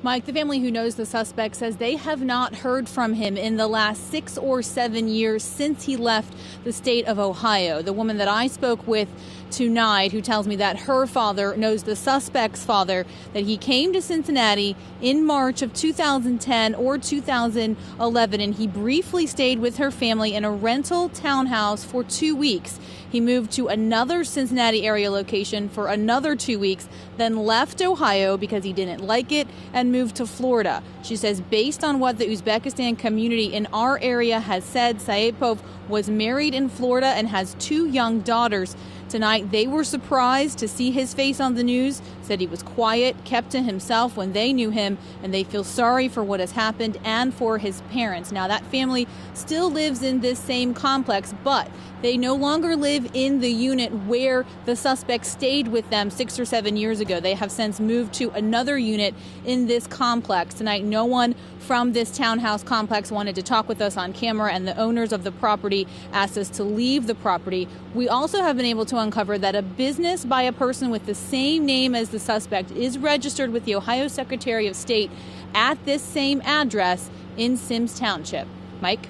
Mike, the family who knows the suspect says they have not heard from him in the last 6 or 7 years since he left the state of Ohio. The woman that I spoke with tonight, who tells me that her father knows the suspect's father, that he came to Cincinnati in March of 2010 or 2011, and he briefly stayed with her family in a rental townhouse for 2 weeks. He moved to another Cincinnati area location for another 2 weeks, then left Ohio because he didn't like it and moved to Florida. She says based on what the Uzbekistan community in our area has said, Saipov was married in Florida and has 2 young daughters. Tonight, they were surprised to see his face on the news, said he was quiet, kept to himself when they knew him, and they feel sorry for what has happened and for his parents. Now, that family still lives in this same complex, but they no longer live in the unit where the suspect stayed with them 6 or 7 years ago. They have since moved to another unit in this complex. Tonight, no one from this townhouse complex wanted to talk with us on camera, and the owners of the property asked us to leave the property. We also have been able to uncover that a business by a person with the same name as the suspect is registered with the Ohio Secretary of State at this same address in Sims Township. Mike?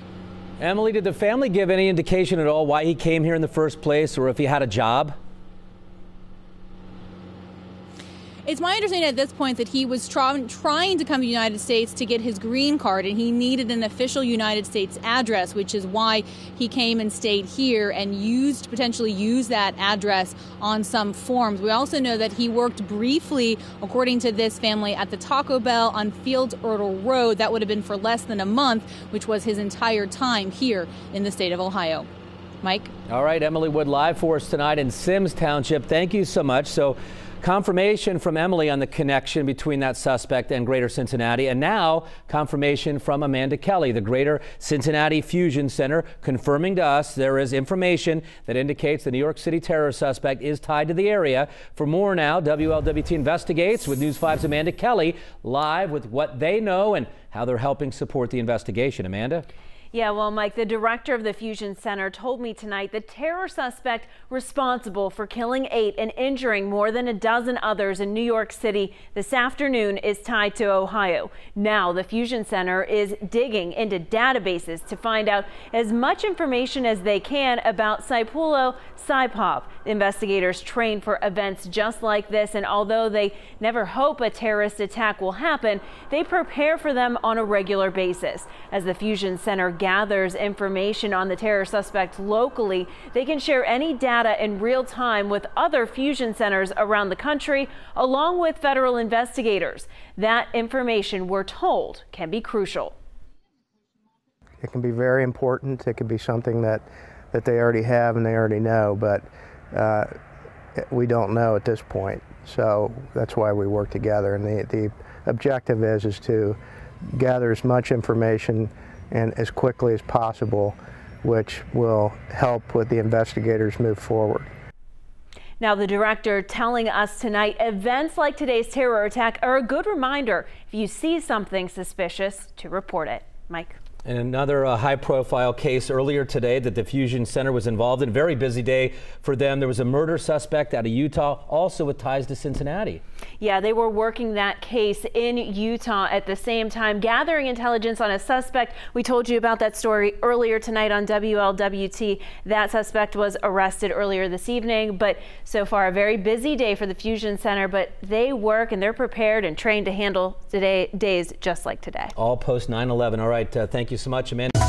Emily, did the family give any indication at all why he came here in the first place, or if he had a job? It's my understanding at this point that he was trying to come to the United States to get his green card, and he needed an official United States address, which is why he came and stayed here and potentially used that address on some forms. We also know that he worked briefly, according to this family, at the Taco Bell on Fields Erdel Road. That would have been for less than a month, which was his entire time here in the state of Ohio. Mike? All right, Emily Wood live for us tonight in Sims Township. Thank you so much. So, confirmation from Emily on the connection between that suspect and Greater Cincinnati, and now confirmation from Amanda Kelly, the Greater Cincinnati Fusion Center, confirming to us there is information that indicates the New York City terror suspect is tied to the area. For more now, WLWT investigates with News 5's Amanda Kelly live with what they know and how they're helping support the investigation. Amanda? Yeah, well, Mike, the director of the Fusion Center told me tonight the terror suspect responsible for killing 8 and injuring more than a dozen others in New York City this afternoon is tied to Ohio. Now, the Fusion Center is digging into databases to find out as much information as they can about Saipullo Saipov. Investigators train for events just like this, and although they never hope a terrorist attack will happen, they prepare for them on a regular basis. As the Fusion Center gathers information on the terror suspect locally, they can share any data in real time with other fusion centers around the country, along with federal investigators. That information, we're told, can be crucial. It can be very important. It can be something that they already have and they already know, but we don't know at this point. So that's why we work together. And the objective is to gather as much information and as quickly as possible, which will help with the investigators move forward. Now, the director telling us tonight events like today's terror attack are a good reminder if you see something suspicious to report it. Mike. In another high-profile case earlier today that the Fusion Center was involved in, very busy day for them. There was a murder suspect out of Utah, also with ties to Cincinnati. Yeah, they were working that case in Utah at the same time, gathering intelligence on a suspect. We told you about that story earlier tonight on WLWT. That suspect was arrested earlier this evening, but so far a very busy day for the Fusion Center, but they work and they're prepared and trained to handle days just like today. All post 9/11. All right, thank you so much, Amanda.